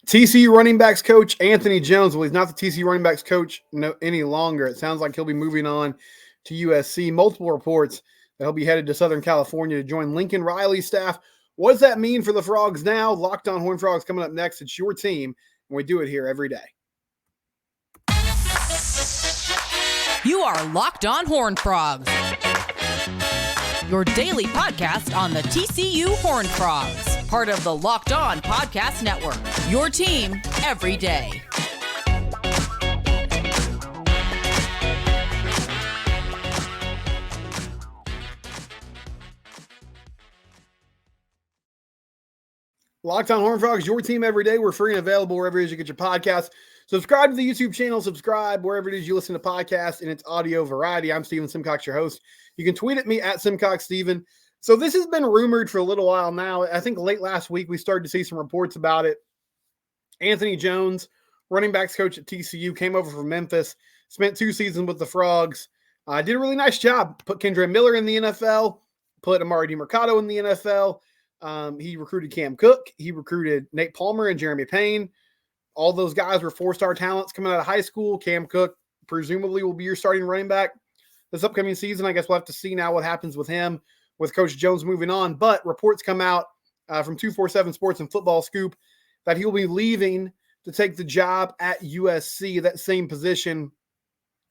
TCU running backs coach Anthony Jones. Well, he's not the TCU running backs coach any longer. It sounds like he'll be moving on to USC. Multiple reports that he'll be headed to Southern California to join Lincoln Riley's staff. What does that mean for the Frogs now? Locked On Horned Frogs coming up next. It's your team, and we do it here every day. You are Locked On Horned Frogs, your daily podcast on the TCU Horned Frogs, part of the Locked On Podcast Network, your team every day. Locked On Horned Frogs, your team every day. We're free and available wherever it is you get your podcasts. Subscribe to the YouTube channel. Subscribe wherever it is you listen to podcasts in its audio variety. I'm Steven Simcox, your host. You can tweet at me at SimcoxSteven. So this has been rumored for a little while now. I think late last week we started to see some reports about it. Anthony Jones, running backs coach at TCU, came over from Memphis, spent 2 seasons with the Frogs. Did a really nice job. Put Kendre Miller in the NFL, put Amari DiMercato in the NFL. He recruited Cam Cook. He recruited Nate Palmer and Jeremy Payne. All those guys were 4-star talents coming out of high school. Cam Cook presumably will be your starting running back this upcoming season. I guess we'll have to see now what happens with him, with Coach Jones moving on. But reports come out from 247 Sports and Football Scoop that he'll be leaving to take the job at USC, that same position,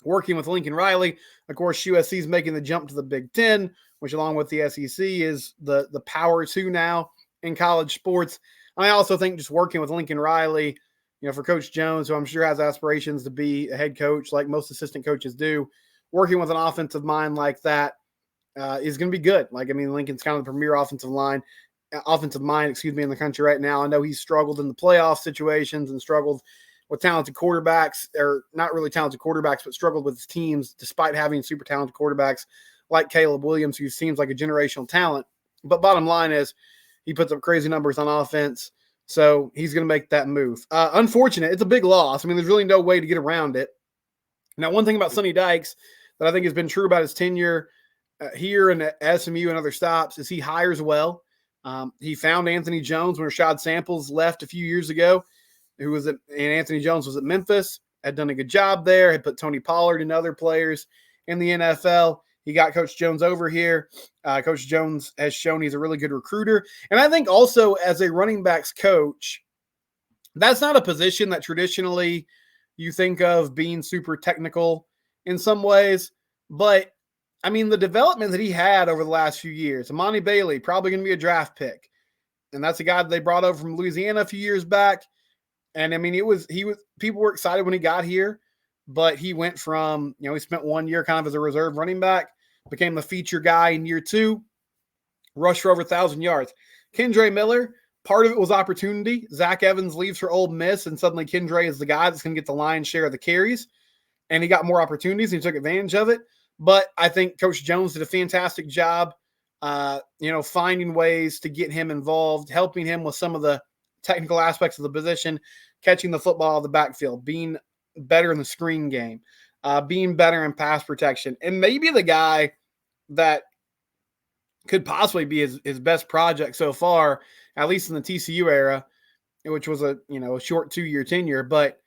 working with Lincoln Riley. Of course, USC is making the jump to the Big Ten, which along with the SEC is the power two now in college sports. And I also think just working with Lincoln Riley, for Coach Jones, who I'm sure has aspirations to be a head coach like most assistant coaches do, working with an offensive mind like that is going to be good. Lincoln's kind of the premier offensive mind, in the country right now. I know he's struggled in the playoff situations and struggled with talented quarterbacks, or not really talented quarterbacks, but struggled with his teams despite having super talented quarterbacks like Caleb Williams, who seems like a generational talent. But bottom line is he puts up crazy numbers on offense. So he's going to make that move. Unfortunate. It's a big loss. There's really no way to get around it. Now, one thing about Sonny Dykes that I think has been true about his tenure here and at SMU and other stops is he hires well. He found Anthony Jones when Rashad Samples left a few years ago, and Anthony Jones was at Memphis, had done a good job there, had put Tony Pollard and other players in the NFL. He got Coach Jones over here. Coach Jones has shown he's a really good recruiter. And I think also as a running backs coach, that's not a position that traditionally you think of being super technical in some ways. But, the development that he had over the last few years, Amani Bailey, probably going to be a draft pick. And that's a guy that they brought over from Louisiana a few years back. And, people were excited when he got here. But he went from, he spent 1 year kind of as a reserve running back, became the feature guy in year 2, rushed for over 1,000 yards. Kendre Miller, part of it was opportunity. Zach Evans leaves for Ole Miss, and suddenly Kendre is the guy that's going to get the lion's share of the carries. And he got more opportunities, and he took advantage of it. But I think Coach Jones did a fantastic job, finding ways to get him involved, helping him with some of the technical aspects of the position, catching the football out of the backfield, being better in the screen game, being better in pass protection, and maybe the guy that could possibly be his best project so far, at least in the TCU era, which was a short 2-year tenure. But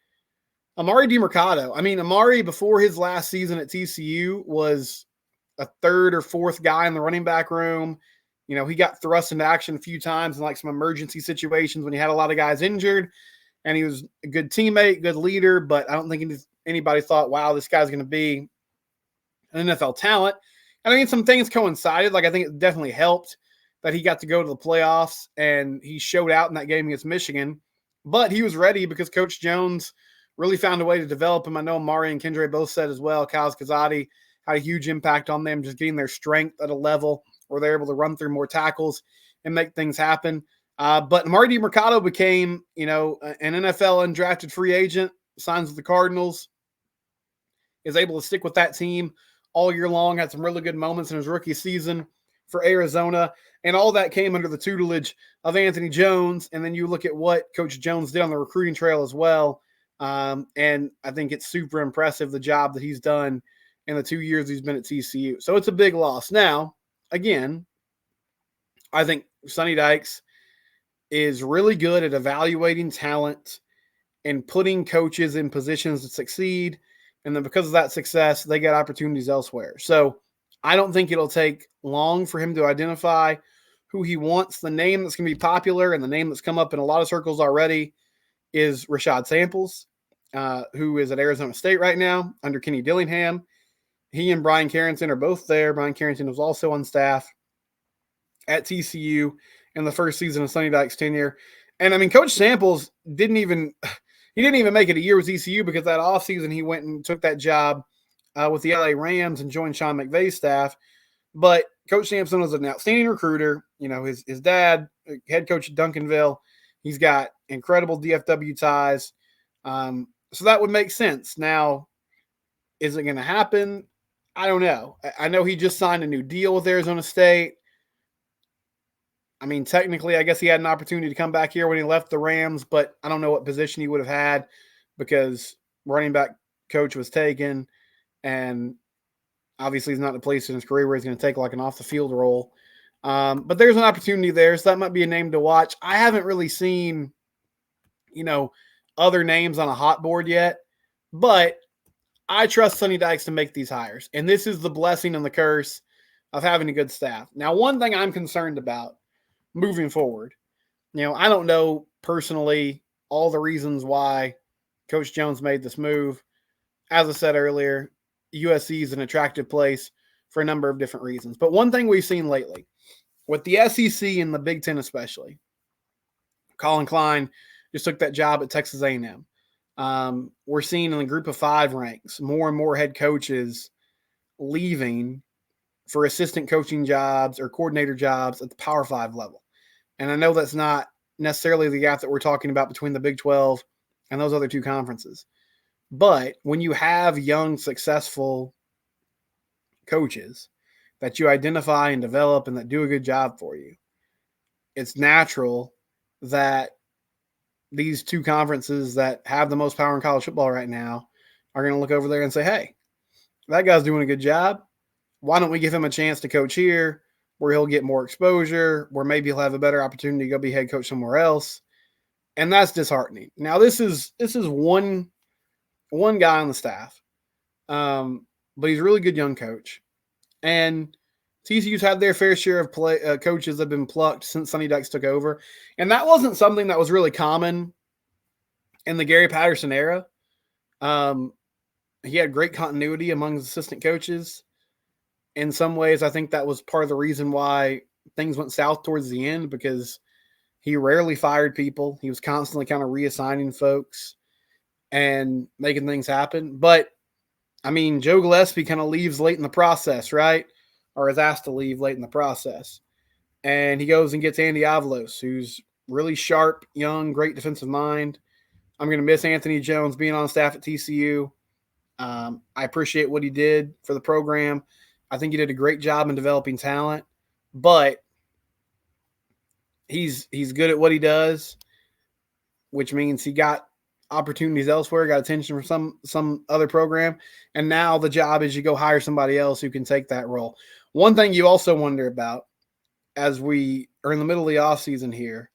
Amari DiMercato, Amari before his last season at TCU was a 3rd or 4th guy in the running back room. He got thrust into action a few times in some emergency situations when he had a lot of guys injured. And he was a good teammate, good leader, but I don't think anybody thought, wow, this guy's going to be an NFL talent. And some things coincided. I think it definitely helped that he got to go to the playoffs and he showed out in that game against Michigan. But he was ready because Coach Jones really found a way to develop him. I know Amari and Kendre both said as well, Kaz Kazadi had a huge impact on them, just getting their strength at a level where they're able to run through more tackles and make things happen. But Amari DiMercato became, an NFL undrafted free agent, signs with the Cardinals, is able to stick with that team all year long, had some really good moments in his rookie season for Arizona, and all that came under the tutelage of Anthony Jones. And then you look at what Coach Jones did on the recruiting trail as well, and I think it's super impressive, the job that he's done in the 2 years he's been at TCU. So it's a big loss. Now, again, I think Sonny Dykes is really good at evaluating talent and putting coaches in positions to succeed. And then because of that success, they get opportunities elsewhere. So I don't think it'll take long for him to identify who he wants. The name that's going to be popular and the name that's come up in a lot of circles already is Rashad Samples, who is at Arizona State right now under Kenny Dillingham. He and Brian Carrington are both there. Brian Carrington was also on staff at TCU in the first season of Sonny Dykes' tenure. And I mean, Coach Samples didn't even make it a year with TCU because that offseason he went and took that job with the LA Rams and joined Sean McVay's staff. But Coach Sampson was an outstanding recruiter. You know, his dad, head coach at Duncanville, he's got incredible DFW ties. So that would make sense. Now, is it going to happen? I don't know. I know he just signed a new deal with Arizona State. I mean, technically, I guess he had an opportunity to come back here when he left the Rams, but I don't know what position he would have had because running back coach was taken, and obviously he's not in a place in his career where he's going to take like an off-the-field role. But there's an opportunity there, so that might be a name to watch. I haven't really seen, other names on a hot board yet, but I trust Sonny Dykes to make these hires, and this is the blessing and the curse of having a good staff. Now, one thing I'm concerned about moving forward, I don't know personally all the reasons why Coach Jones made this move. As I said earlier, USC is an attractive place for a number of different reasons. But one thing we've seen lately with the SEC and the Big Ten especially, Colin Klein just took that job at Texas A&M. We're seeing in the group of 5 ranks more and more head coaches leaving for assistant coaching jobs or coordinator jobs at the Power 5 level. And I know that's not necessarily the gap that we're talking about between the Big 12 and those other 2 conferences. But when you have young, successful coaches that you identify and develop and that do a good job for you, it's natural that these 2 conferences that have the most power in college football right now are going to look over there and say, hey, that guy's doing a good job. Why don't we give him a chance to coach here where he'll get more exposure, where maybe he'll have a better opportunity to go be head coach somewhere else? And that's disheartening. Now, this is one guy on the staff, but he's a really good young coach. And TCU's had their fair share of coaches that have been plucked since Sonny Dykes took over. And that wasn't something that was really common in the Gary Patterson era. He had great continuity among his assistant coaches. In some ways, I think that was part of the reason why things went south towards the end, because he rarely fired people. He was constantly kind of reassigning folks and making things happen. But, I mean, Joe Gillespie kind of leaves late in the process, right? Or is asked to leave late in the process. And he goes and gets Andy Avalos, who's really sharp, young, great defensive mind. I'm going to miss Anthony Jones being on staff at TCU. I appreciate what he did for the program. I think he did a great job in developing talent, but he's good at what he does, which means he got opportunities elsewhere, got attention from some other program, and now the job is you go hire somebody else who can take that role. One thing you also wonder about as we are in the middle of the offseason here,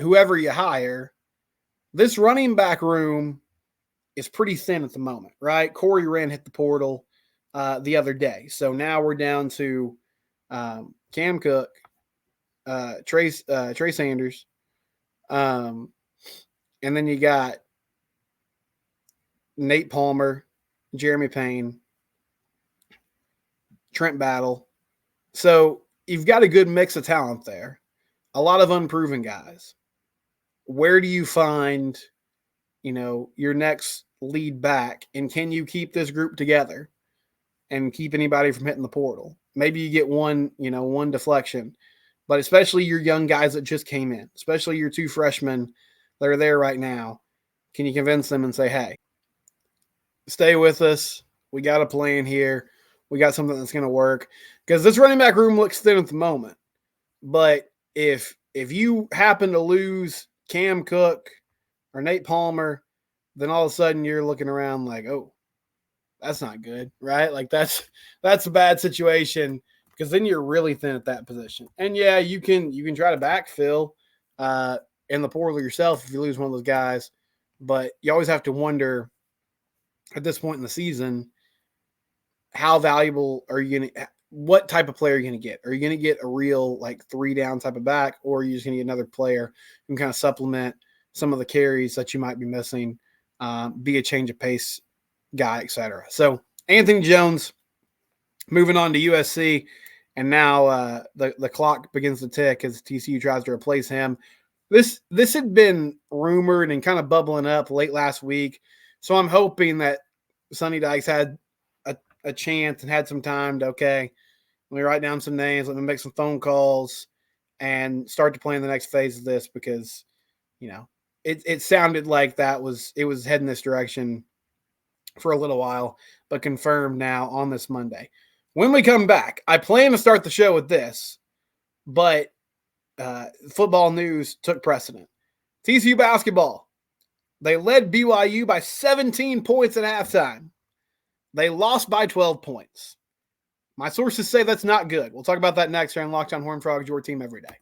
whoever you hire, this running back room is pretty thin at the moment, right? Corey Wren hit the portal the other day. So now we're down to Cam Cook, Trey Sanders, and then you got Nate Palmer, Jeremy Payne, Trent Battle. So you've got a good mix of talent there, a lot of unproven guys. Where do you find, your next lead back, and can you keep this group together and keep anybody from hitting the portal? Maybe you get one deflection, but especially your young guys that just came in, especially your 2 freshmen that are there right now, can you convince them and say, hey, stay with us. We got a plan here. We got something that's going to work, because this running back room looks thin at the moment. But if you happen to lose Cam Cook or Nate Palmer, then all of a sudden you're looking around like, oh, that's not good, right? Like that's a bad situation, because then you're really thin at that position. And yeah, you can try to backfill, in the portal yourself if you lose one of those guys. But you always have to wonder at this point in the season, how valuable are you going to – what type of player are you going to get? Are you going to get a real like 3-down type of back, or are you just going to get another player who can kind of supplement some of the carries that you might be missing, be a change of pace guy, etc. So Anthony Jones moving on to USC, and now the clock begins to tick as TCU tries to replace him. This had been rumored and kind of bubbling up late last week, so I'm hoping that Sonny Dykes had a chance and had some time to, let me write down some names, let me make some phone calls, and start to plan the next phase of this, because, it sounded like it was heading this direction for a little while, but confirmed now on this Monday. When we come back, I plan to start the show with this, but football news took precedent. TCU basketball, they led BYU by 17 points at halftime. They lost by 12 points. My sources say that's not good. We'll talk about that next here on Locked On Horned Frogs, your team every day.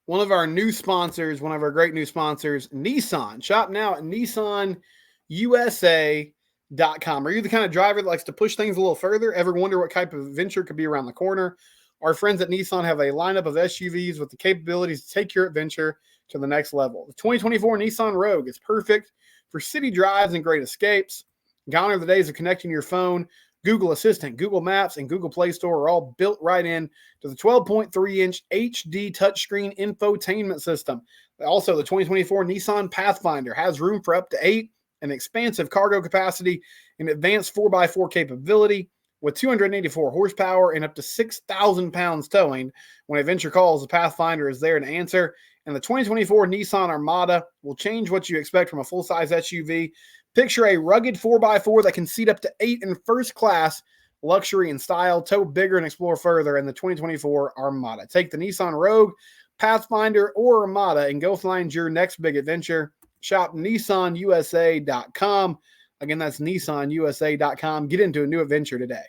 One of our great new sponsors, Nissan. Shop now at NissanUSA.com. Are you the kind of driver that likes to push things a little further? Ever wonder what type of adventure could be around the corner? Our friends at Nissan have a lineup of SUVs with the capabilities to take your adventure to the next level. The 2024 Nissan Rogue is perfect for city drives and great escapes. Gone are the days of connecting your phone. Google Assistant, Google Maps, and Google Play Store are all built right in to the 12.3-inch HD touchscreen infotainment system. Also, the 2024 Nissan Pathfinder has room for up to 8 and expansive cargo capacity and advanced 4x4 capability with 284 horsepower and up to 6,000 pounds towing. When adventure calls, the Pathfinder is there to answer. And the 2024 Nissan Armada will change what you expect from a full-size SUV. Picture a rugged 4x4 that can seat up to 8 in first class, luxury and style, tow bigger and explore further in the 2024 Armada. Take the Nissan Rogue, Pathfinder, or Armada and go find your next big adventure. Shop NissanUSA.com. Again, that's NissanUSA.com. Get into a new adventure today.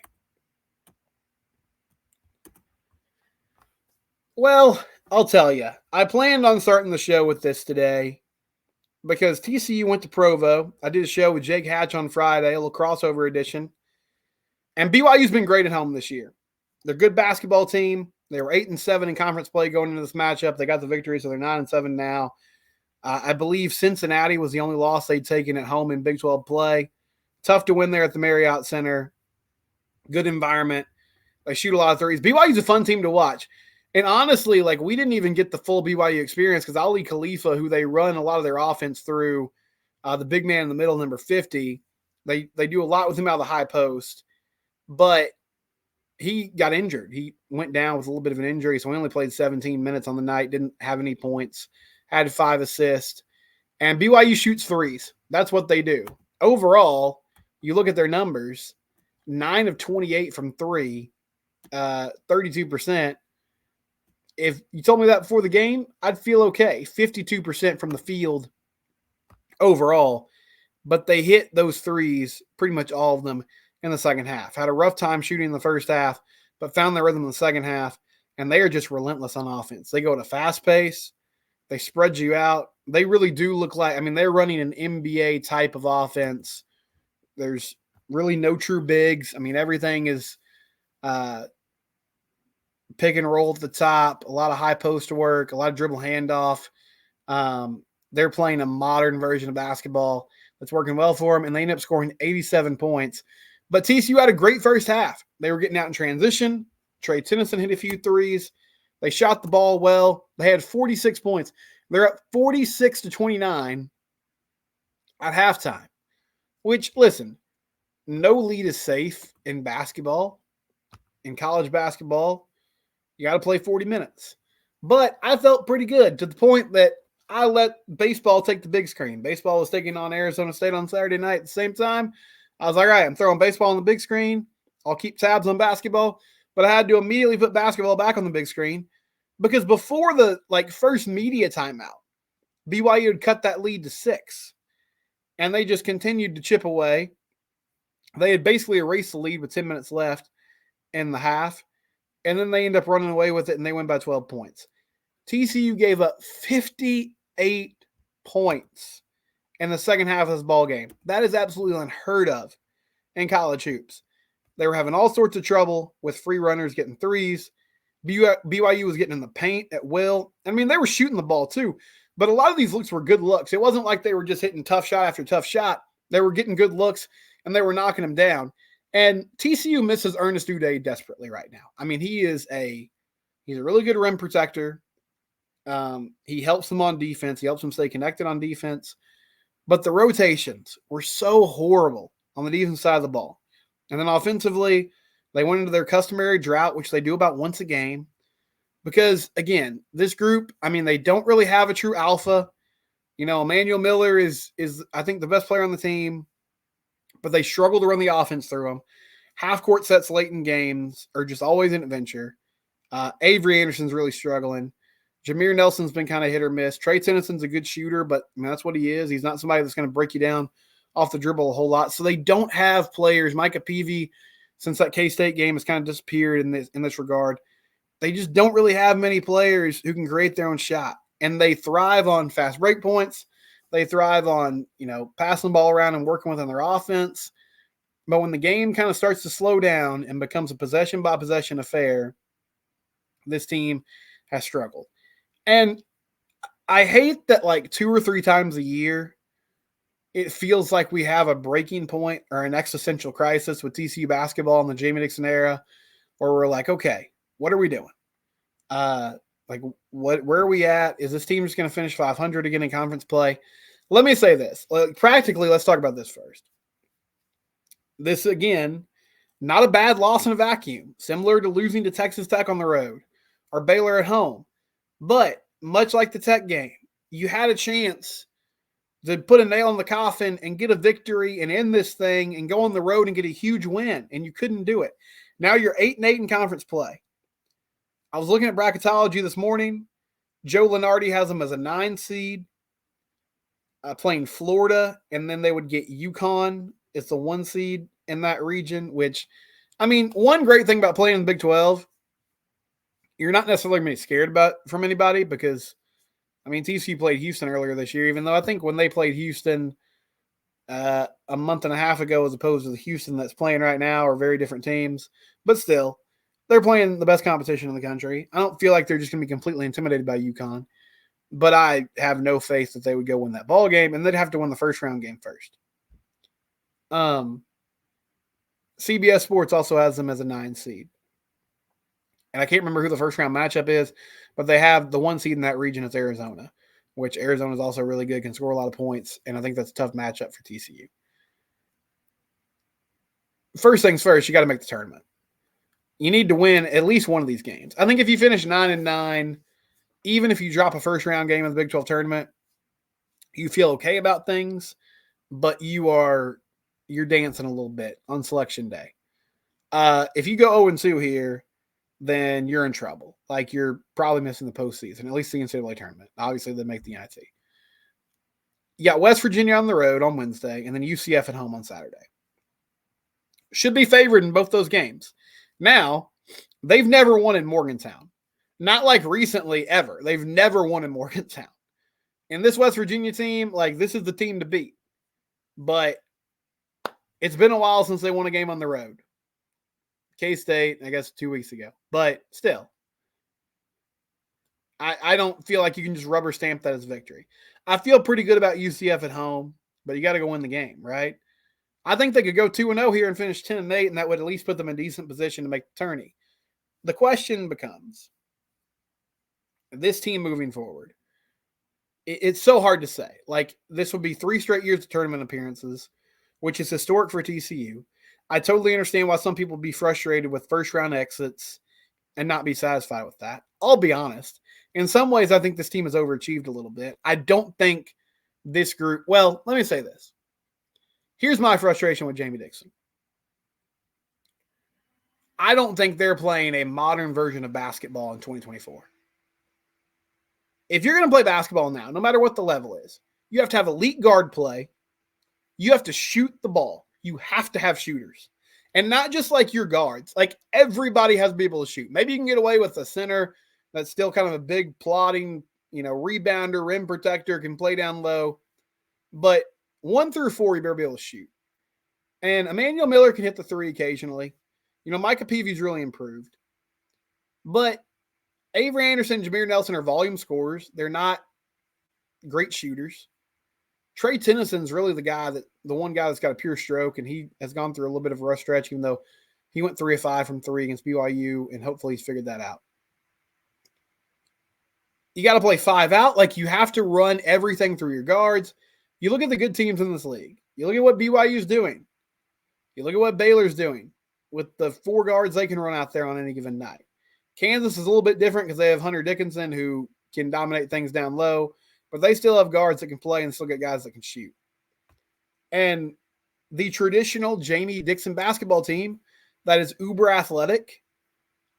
Well, I'll tell you, I planned on starting the show with this today because TCU went to Provo. I did a show with Jake Hatch on Friday, a little crossover edition. And BYU's been great at home this year. They're a good basketball team. They were 8-7 in conference play going into this matchup. They got the victory, so they're 9-7 now. I believe Cincinnati was the only loss they'd taken at home in Big 12 play. Tough to win there at the Marriott Center. Good environment. They shoot a lot of threes. BYU's a fun team to watch. And honestly, we didn't even get the full BYU experience because Ali Khalifa, who they run a lot of their offense through, the big man in the middle, number 50, they do a lot with him out of the high post. But he got injured. He went down with a little bit of an injury, so he only played 17 minutes on the night, didn't have any points, had 5 assists. And BYU shoots threes. That's what they do. Overall, you look at their numbers, 9 of 28 from 3, 32%. If you told me that before the game, I'd feel okay. 52% from the field overall. But they hit those threes, pretty much all of them, in the second half. Had a rough time shooting in the first half, but found their rhythm in the second half. And they are just relentless on offense. They go at a fast pace. They spread you out. They really do look like, they're running an NBA type of offense. There's really no true bigs. Everything is pick and roll at the top, a lot of high post work, a lot of dribble handoff. They're playing a modern version of basketball that's working well for them, and they end up scoring 87 points. But TCU had a great first half. They were getting out in transition. Trey Tennyson hit a few threes. They shot the ball well. They had 46 points. They're up 46-29 at halftime, which, listen, no lead is safe in basketball. In college basketball, you got to play 40 minutes. But I felt pretty good to the point that I let baseball take the big screen. Baseball was taking on Arizona State on Saturday night at the same time. I was like, all right, I'm throwing baseball on the big screen. I'll keep tabs on basketball. But I had to immediately put basketball back on the big screen because before the first media timeout, BYU had cut that lead to 6. And they just continued to chip away. They had basically erased the lead with 10 minutes left in the half. and then they end up running away with it, and they win by 12 points. TCU gave up 58 points in the second half of this ball game. That is absolutely unheard of in college hoops. They were having all sorts of trouble with free runners getting threes. BYU was getting in the paint at will. I mean, they were shooting the ball too, but a lot of these looks were good looks. It wasn't like they were just hitting tough shot after tough shot. They were getting good looks, and they were knocking them down. And TCU misses Ernest Uday desperately right now. I mean, he's a really good rim protector. He helps them on defense. He helps them stay connected on defense. But the rotations were so horrible on the defense side of the ball. And then offensively, they went into their customary drought, which they do about once a game. Because, again, this group, I mean, they don't really have a true alpha. You know, Emmanuel Miller is I think, the best player on the team. But they struggle to run the offense through them. Half-court sets late in games are just always an adventure. Avery Anderson's really struggling. Jameer Nelson's been kind of hit or miss. Trey Tennyson's a good shooter, but I mean, that's what he is. He's not somebody that's going to break you down off the dribble a whole lot. So they don't have players. Micah Peavy, since that K-State game, has kind of disappeared in this regard. They just don't really have many players who can create their own shot. And they thrive on fast break points. They thrive on, passing the ball around and working within their offense. But when the game kind of starts to slow down and becomes a possession-by-possession affair, this team has struggled. And I hate that like 2 or 3 times a year, it feels like we have a breaking point or an existential crisis with TCU basketball in the Jamie Dixon era, where we're like, okay, what are we doing? Where are we at? Is this team just going to finish 500 again in conference play? Let me say this. Practically, let's talk about this first. This, again, not a bad loss in a vacuum, similar to losing to Texas Tech on the road or Baylor at home. But much like the Tech game, you had a chance to put a nail in the coffin and get a victory and end this thing and go on the road and get a huge win, and you couldn't do it. Now you're 8-8 in conference play. I was looking at bracketology this morning. Joe Lunardi has them as a 9 seed, playing Florida, and then they would get UConn. It's the 1 seed in that region, which, I mean, one great thing about playing in the Big 12, you're not necessarily going to be scared from anybody because, I mean, TCU played Houston earlier this year, even though I think when they played Houston a month and a half ago as opposed to the Houston that's playing right now are very different teams. But still, they're playing the best competition in the country. I don't feel like they're just going to be completely intimidated by UConn, but I have no faith that they would go win that ball game, and they'd have to win the first round game first. CBS Sports also has them as a 9 seed. And I can't remember who the first round matchup is, but they have the 1 seed in that region is Arizona, which Arizona is also really good, can score a lot of points, and I think that's a tough matchup for TCU. First things first, you got to make the tournament. You need to win at least one of these games. I think if you finish 9-9, even if you drop a first round game in the Big 12 tournament, you feel okay about things, but you're dancing a little bit on selection day. If you go 0-2 here, then you're in trouble. Like, you're probably missing the postseason, at least the NCAA tournament. Obviously, they make the NIT. You got West Virginia on the road on Wednesday, and then UCF at home on Saturday. Should be favored in both those games. Now, they've never won in Morgantown. Not like recently ever. They've never won in Morgantown. And this West Virginia team, like, this is the team to beat. But it's been a while since they won a game on the road. K-State, I guess 2 weeks ago. But still, I don't feel like you can just rubber stamp that as victory. I feel pretty good about UCF at home, but you got to go win the game, right? I think they could go 2-0 here and finish 10-8, and that would at least put them in decent position to make the tourney. The question becomes, this team moving forward, it's so hard to say. Like, this would be 3 straight years of tournament appearances, which is historic for TCU. I totally understand why some people would be frustrated with first-round exits and not be satisfied with that. I'll be honest. In some ways, I think this team has overachieved a little bit. I don't think this group – well, let me say this. Here's my frustration with Jamie Dixon. I don't think they're playing a modern version of basketball in 2024. If you're going to play basketball now, no matter what the level is, you have to have elite guard play. You have to shoot the ball. You have to have shooters. And not just like your guards. Like everybody has to be able to shoot. Maybe you can get away with a center that's still kind of a big plotting, rebounder, rim protector, can play down low. But 1 through 4, you better be able to shoot. And Emmanuel Miller can hit the 3 occasionally. Micah Peavy's really improved. But Avery Anderson and Jameer Nelson are volume scorers. They're not great shooters. Trey Tennyson's really the one guy that's got a pure stroke, and he has gone through a little bit of a rough stretch, even though he went 3 of 5 from 3 against BYU, and hopefully he's figured that out. You got to play 5 out. Like, you have to run everything through your guards. You look at the good teams in this league. You look at what BYU's doing. You look at what Baylor's doing with the 4 guards they can run out there on any given night. Kansas is a little bit different because they have Hunter Dickinson, who can dominate things down low, but they still have guards that can play and still get guys that can shoot. And the traditional Jamie Dixon basketball team that is uber athletic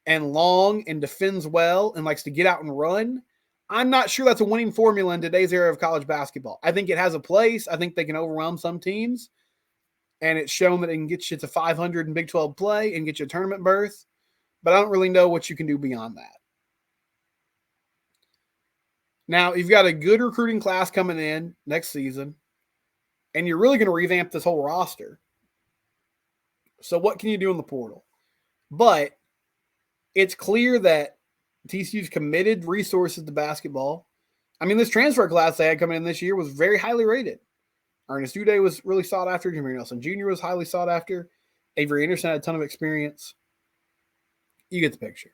and long and defends well and likes to get out and run, I'm not sure that's a winning formula in today's era of college basketball. I think it has a place. I think they can overwhelm some teams. And it's shown that it can get you to 500 in Big 12 play and get you a tournament berth. But I don't really know what you can do beyond that. Now, you've got a good recruiting class coming in next season, and you're really going to revamp this whole roster. So what can you do in the portal? But it's clear that TCU's committed resources to basketball. I mean, this transfer class they had coming in this year was very highly rated. Ernest Uday was really sought after. Jameer Nelson Jr. was highly sought after. Avery Anderson had a ton of experience. You get the picture.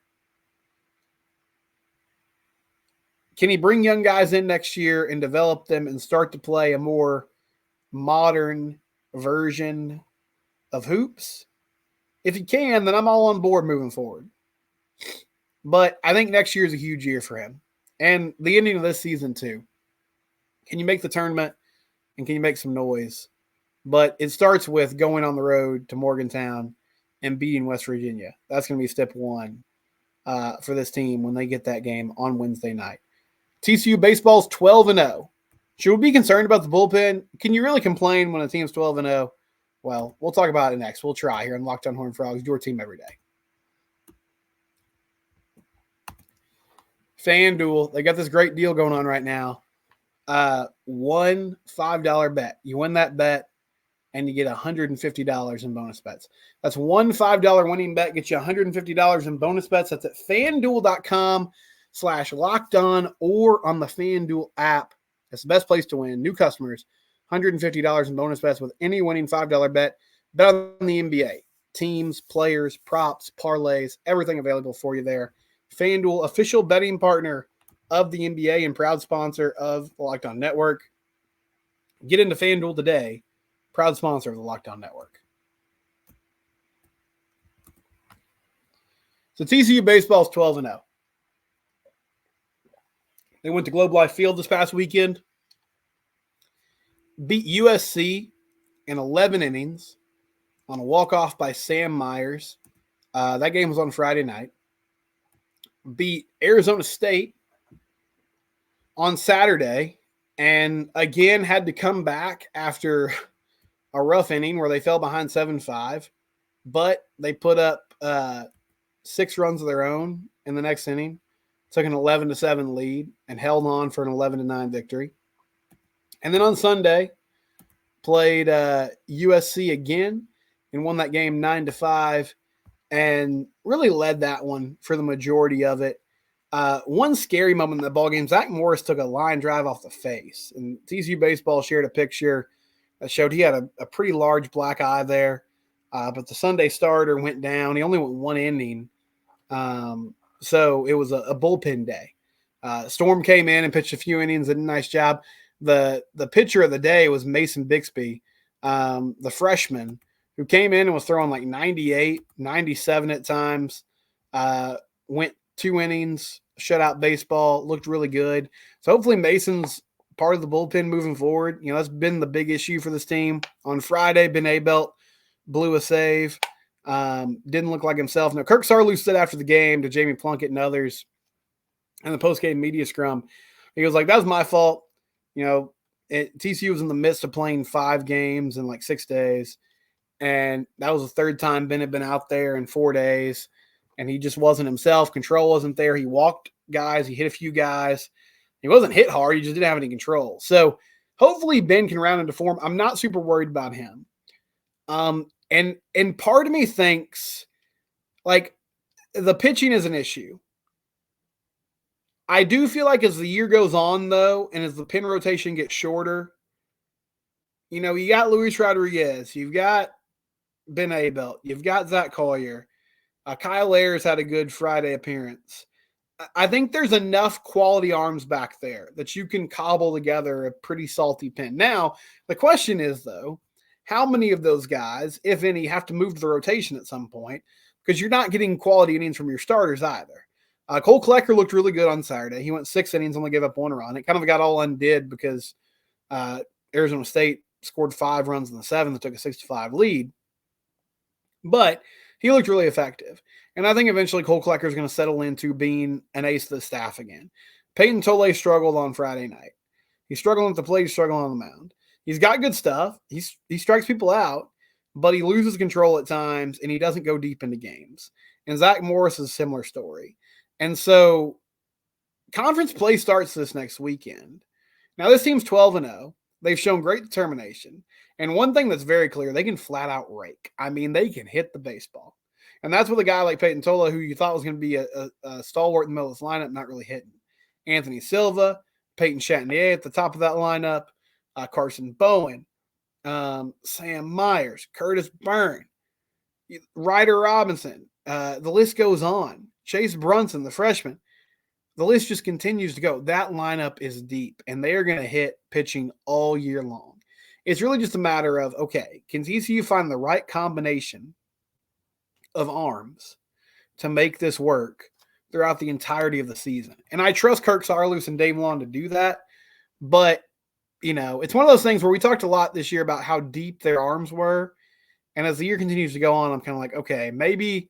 Can he bring young guys in next year and develop them and start to play a more modern version of hoops? If he can, then I'm all on board moving forward. But I think next year is a huge year for him. And the ending of this season, too. Can you make the tournament? And can you make some noise? But it starts with going on the road to Morgantown and beating West Virginia. That's going to be step 1 for this team when they get that game on Wednesday night. TCU baseball's 12-0. Should we be concerned about the bullpen? Can you really complain when a team's 12-0? Well, we'll talk about it next. We'll try here on Locked On Horned Frogs, your team every day. FanDuel, they got this great deal going on right now. One $5 bet. You win that bet, and you get $150 in bonus bets. That's one $5 winning bet. Get you $150 in bonus bets. That's at FanDuel.com/lockedon or on the FanDuel app. That's the best place to win. New customers, $150 in bonus bets with any winning $5 bet. Bet on the NBA. Teams, players, props, parlays, everything available for you there. FanDuel, official betting partner of the NBA and proud sponsor of the Locked On Network. Get into FanDuel today. Proud sponsor of the Locked On Network. So TCU baseball is 12-0. They went to Globe Life Field this past weekend. Beat USC in 11 innings on a walk-off by Sam Myers. That game was on Friday night. Beat Arizona State on Saturday, and again had to come back after a rough inning where they fell behind 7-5, but they put up 6 runs of their own in the next inning, took an 11-7 lead, and held on for an 11-9 victory. And then on Sunday, played USC again and won that game 9-5, and really led that one for the majority of it. One scary moment in the ballgame, Zach Morris took a line drive off the face, and TCU baseball shared a picture that showed he had a pretty large black eye there, but the Sunday starter went down. He only went 1 inning, so it was a bullpen day. Storm came in and pitched a few innings, did a nice job. The pitcher of the day was Mason Bixby, the freshman, who came in and was throwing like 98, 97 at times, went 2 innings, shutout baseball, looked really good. So hopefully Mason's part of the bullpen moving forward. You know, that's been the big issue for this team. On Friday, Ben Abelt blew a save. Didn't look like himself. Now, Kirk Sarloo said after the game to Jamie Plunkett and others in the post-game media scrum, he was like, that was my fault. You know, TCU was in the midst of playing 5 games in like 6 days. And that was the third time Ben had been out there in 4 days, and he just wasn't himself. Control wasn't there. He walked guys. He hit a few guys. He wasn't hit hard. He just didn't have any control. So hopefully Ben can round into form. I'm not super worried about him. And part of me thinks, like, the pitching is an issue. I do feel like as the year goes on, though, and as the pin rotation gets shorter, you know, you got Luis Rodriguez, you've got Ben Abelt, you've got Zach Collier, Kyle Ayers had a good Friday appearance. I think there's enough quality arms back there that you can cobble together a pretty salty pin. Now, the question is, though, how many of those guys, if any, have to move to the rotation at some point? Because you're not getting quality innings from your starters either. Cole Klecker looked really good on Saturday. He went 6 innings, only gave up 1 run. It kind of got all undid because Arizona State scored 5 runs in the 7th and took a 6-5 lead. But he looked really effective. And I think eventually Cole Klecker is going to settle into being an ace of the staff again. Peyton Tolle struggled on Friday night. He's struggling at the plate. He's struggling on the mound. He's got good stuff. He strikes people out, but he loses control at times, and he doesn't go deep into games. And Zach Morris is a similar story. And so conference play starts this next weekend. Now, this team's 12-0. They've shown great determination. And one thing that's very clear, they can flat out rake. I mean, they can hit the baseball. And that's with a guy like Peyton Tolle, who you thought was going to be a stalwart in the middle of this lineup, not really hitting. Anthony Silva, Peyton Chatinier at the top of that lineup, Carson Bowen, Sam Myers, Curtis Byrne, Ryder Robinson. The list goes on. Chase Brunson, the freshman. The list just continues to go. That lineup is deep, and they are going to hit pitching all year long. It's really just a matter of, okay, can TCU find the right combination of arms to make this work throughout the entirety of the season? And I trust Kirk Saarloos and Dave Long to do that, but, you know, it's one of those things where we talked a lot this year about how deep their arms were, and as the year continues to go on, I'm kind of like, okay, maybe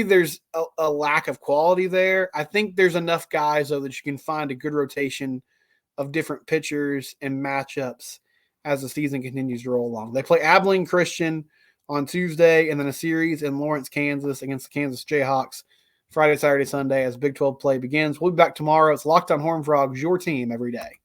there's a lack of quality there. I think there's enough guys, though, that you can find a good rotation of different pitchers and matchups as the season continues to roll along. They play Abilene Christian on Tuesday, and then a series in Lawrence, Kansas against the Kansas Jayhawks Friday, Saturday, Sunday as Big 12 play begins. We'll be back tomorrow. It's Locked on Horned Frogs, your team every day.